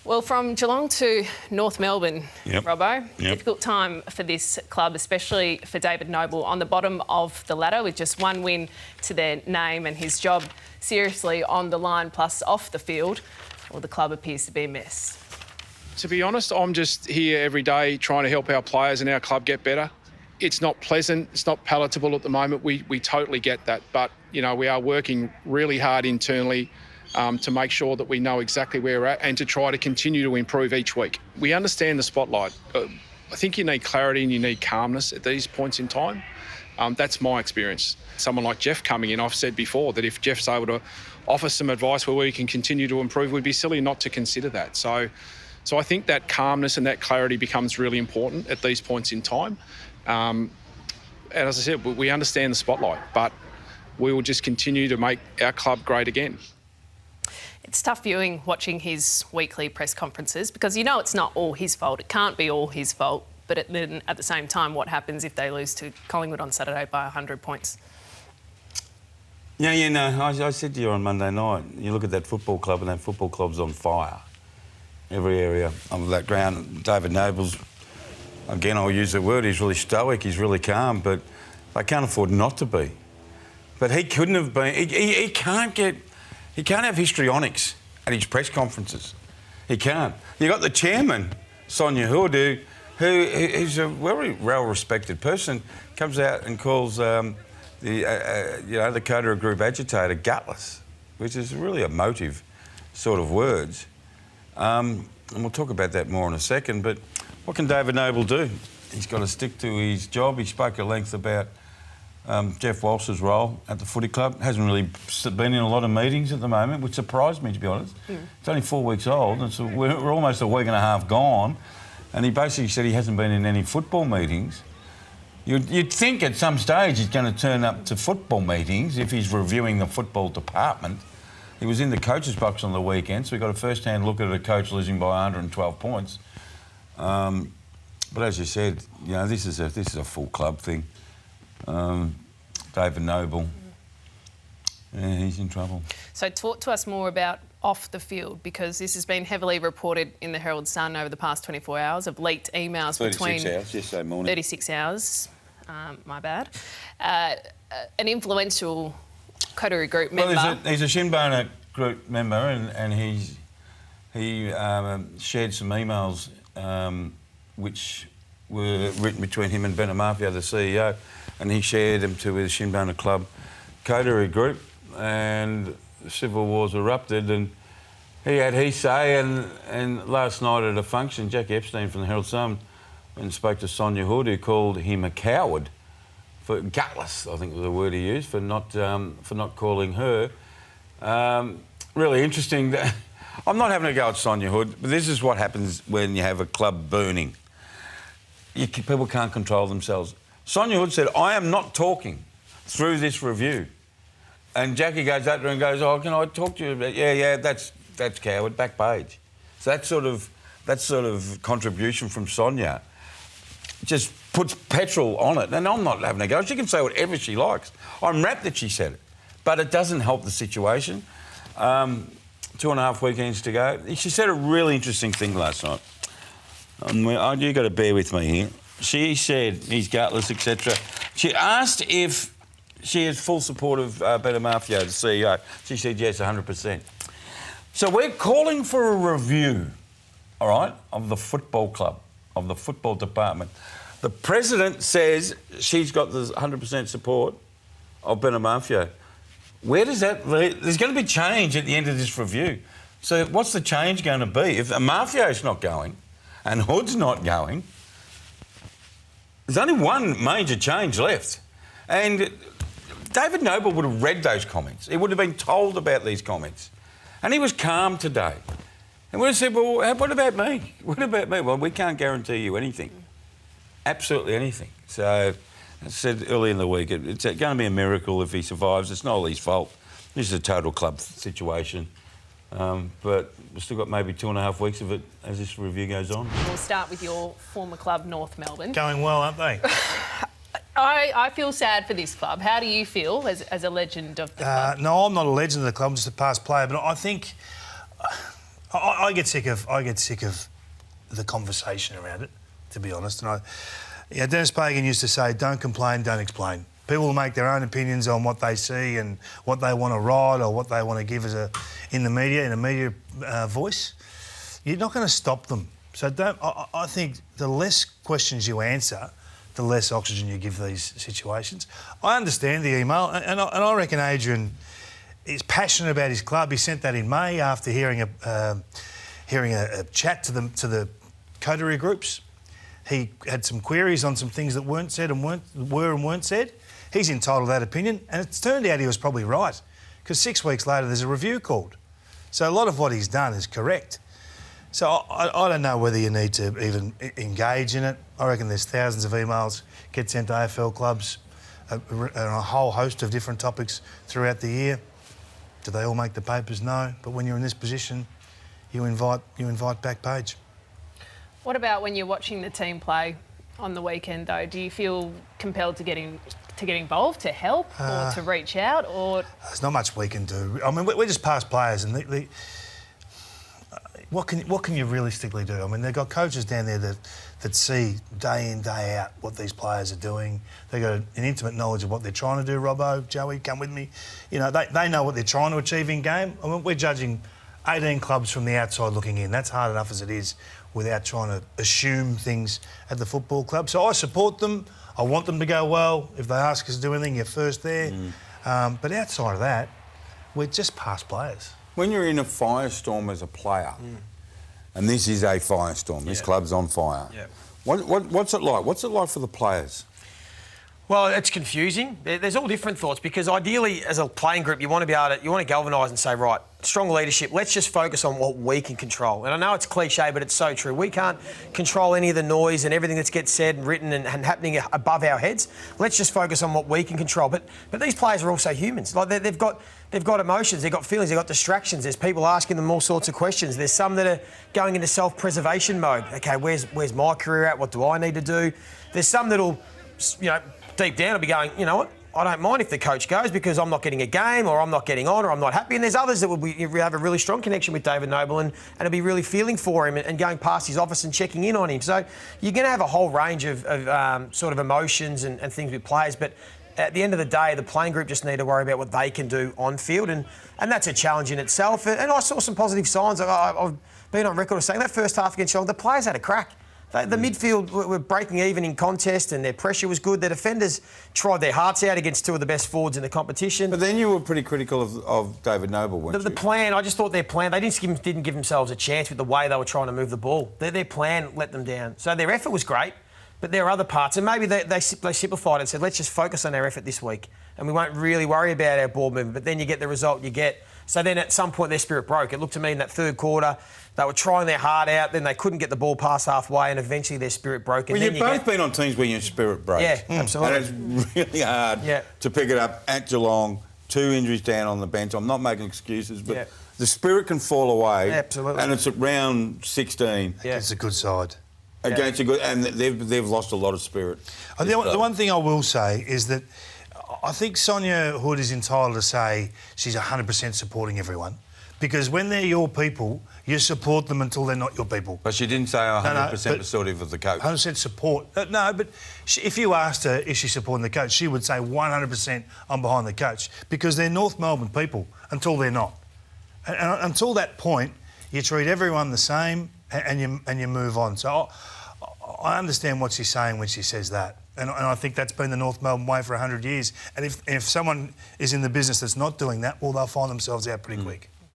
Well, from Geelong to North Melbourne, Robbo, difficult time for this club, especially for David Noble, on the bottom of the ladder with just one win to their name and his job seriously on the line, plus off the field. Well, the club appears to be a mess. To be honest, I'm just here every day trying to help our players and our club get better. It's not pleasant, it's not palatable at the moment. We totally get that, but you know, we are working really hard internally to make sure that we know exactly where we're at and to try to continue to improve each week. We understand the spotlight. I think you need clarity and you need calmness at these points in time. That's my experience. Someone like Jeff coming in, I've said before that if Jeff's able to offer some advice where we can continue to improve, we'd be silly not to consider that. So I think that calmness and that clarity becomes really important at these points in time. And as I said, we understand the spotlight, but we will just continue to make our club great again. It's tough viewing, watching his weekly press conferences, because you know it's not all his fault. It can't be all his fault. But at the same time, what happens if they lose to Collingwood on Saturday by 100 points? Yeah, I said to you on Monday night, you look at that football club and that football club's on fire. Every area of that ground. David Noble's, again, I'll use the word, he's really stoic, he's really calm, but they can't afford not to be. But he couldn't have been... He can't have histrionics at his press conferences. He can't. You got the chairman, Sonia Hood, who's a very well-respected person, comes out and calls the Coda Group agitator gutless, which is really emotive sort of words. And we'll talk about that more in a second, but what can David Noble do? He's got to stick to his job. He spoke at length about Jeff Walsh's role at the footy club. Hasn't really been in a lot of meetings at the moment, which surprised me, to be honest. It's only 4 weeks old, and so we're almost a week and a half gone, and he basically said he hasn't been in any football meetings. You'd think at some stage he's going to turn up to football meetings if he's reviewing the football department. He was in the coach's box on the weekend, so we got a first-hand look at a coach losing by 112 points. But as you said, you know, this is a full club thing. David Noble, yeah, he's in trouble. So talk to us more about off the field, because this has been heavily reported in the Herald Sun over the past 24 hours of leaked emails 36 between... hours, yesterday morning. 36 hours, my bad. An influential Coterie Group member... Well, he's a Shinboner Group member, and he shared some emails which were written between him and Benamafia, the CEO, and he shared them to his Shinboner Club Coterie Group, and civil wars erupted, and he had his say, and last night at a function, Jack Epstein from the Herald Sun and spoke to Sonia Hood, who called him a coward, for gutless, I think was the word he used, for not calling her. Really interesting. I'm not having a go at Sonia Hood, but this is what happens when you have a club burning. People can't control themselves. Sonia Hood said, I am not talking through this review. And Jackie goes out there and goes, oh, can I talk to you about... Yeah, that's coward, back page. So that sort of contribution from Sonia just puts petrol on it. And I'm not having a go. She can say whatever she likes. I'm rapt that she said it. But it doesn't help the situation. 2.5 weekends to go. She said a really interesting thing last night. You've got to bear with me here. She said he's gutless, etc. She asked if she has full support of Benamafia, the CEO. She said yes, 100%. So we're calling for a review, all right, of the football club, of the football department. The president says she's got the 100% support of Benamafia. Where does that lead? There's going to be change at the end of this review. So what's the change going to be? If Mafio's not going and Hood's not going, there's only one major change left. And David Noble would have read those comments. He would have been told about these comments. And he was calm today. And would have said, well, what about me? What about me? Well, we can't guarantee you anything. Absolutely anything. So... I said early in the week, it's going to be a miracle if he survives. It's not all his fault. This is a total club situation. But we've still got maybe 2.5 weeks of it as this review goes on. We'll start with your former club, North Melbourne. Going well, aren't they? I feel sad for this club. How do you feel as a legend of the club? No, I'm not a legend of the club, I'm just a past player. But I think I get sick of the conversation around it, to be honest. And Dennis Pagan used to say, "Don't complain, don't explain." People will make their own opinions on what they see and what they want to write or what they want to give in a media voice. You're not going to stop them. So I think the less questions you answer, the less oxygen you give these situations. I understand the email, and I reckon Adrian is passionate about his club. He sent that in May after hearing a chat to the coterie groups. He had some queries on some things that weren't said and weren't said. He's entitled to that opinion, and it's turned out he was probably right, because 6 weeks later there's a review called. So a lot of what he's done is correct. So I don't know whether you need to even engage in it. I reckon there's thousands of emails get sent to AFL clubs on a whole host of different topics throughout the year. Do they all make the papers? No. But when you're in this position, you invite back page. What about when you're watching the team play on the weekend, though? Do you feel compelled to get involved, to help, or to reach out, or...? There's not much we can do. I mean, we're just past players, and what can you realistically do? I mean, they've got coaches down there that see day in, day out what these players are doing. They've got an intimate knowledge of what they're trying to do. Robbo, Joey, come with me. You know, they know what they're trying to achieve in game. I mean, we're judging 18 clubs from the outside looking in. That's hard enough as it is without trying to assume things at the football club. So I support them. I want them to go well. If they ask us to do anything, you're first there. But outside of that, we're just past players. When you're in a firestorm as a player, and this is a firestorm, this club's on fire, what's it like? What's it like for the players? Well, it's confusing. There's all different thoughts, because ideally, as a playing group, you want to galvanise and say, right, strong leadership. Let's just focus on what we can control. And I know it's cliche, but it's so true. We can't control any of the noise and everything that gets said and written and happening above our heads. Let's just focus on what we can control. But these players are also humans. Like they've got emotions, they've got feelings, they've got distractions. There's people asking them all sorts of questions. There's some that are going into self-preservation mode. Okay, where's my career at? What do I need to do? There's some that'll, deep down will be going, you know what, I don't mind if the coach goes because I'm not getting a game, or I'm not getting on, or I'm not happy. And there's others that will have a really strong connection with David Noble and will be really feeling for him and going past his office and checking in on him. So you're going to have a whole range of sort of emotions and things with players. But at the end of the day, the playing group just need to worry about what they can do on field. And that's a challenge in itself. And I saw some positive signs. I've been on record of saying that first half against Geelong, the players had a crack. The midfield were breaking even in contest, and their pressure was good. Their defenders tried their hearts out against two of the best forwards in the competition. But then you were pretty critical of David Noble, weren't you? The plan, I just thought their plan, they didn't give themselves a chance with the way they were trying to move the ball. Their plan let them down. So their effort was great, but there are other parts. And maybe they simplified it and said, let's just focus on our effort this week, and we won't really worry about our ball movement. But then you get the result you get. So then at some point their spirit broke. It looked to me in that third quarter, they were trying their heart out, then they couldn't get the ball past halfway, and eventually their spirit broke. Well, you've both been on teams where your spirit breaks. Yeah, absolutely. And it's really hard to pick it up at Geelong, 2 injuries down on the bench. I'm not making excuses, but the spirit can fall away. Absolutely. And it's at round 16. Yeah. It's a good side. Against a good... And they've lost a lot of spirit. The one thing I will say is that I think Sonia Hood is entitled to say she's 100% supporting everyone, because when they're your people, you support them until they're not your people. But she didn't say 100% supportive of the coach. 100% support. No, but if you asked her is she supporting the coach, she would say 100% I'm behind the coach, because they're North Melbourne people until they're not. And until that point, you treat everyone the same and you move on. So I understand what she's saying when she says that. And I think that's been the North Melbourne way for 100 years. And if someone is in the business that's not doing that, well, they'll find themselves out pretty quick.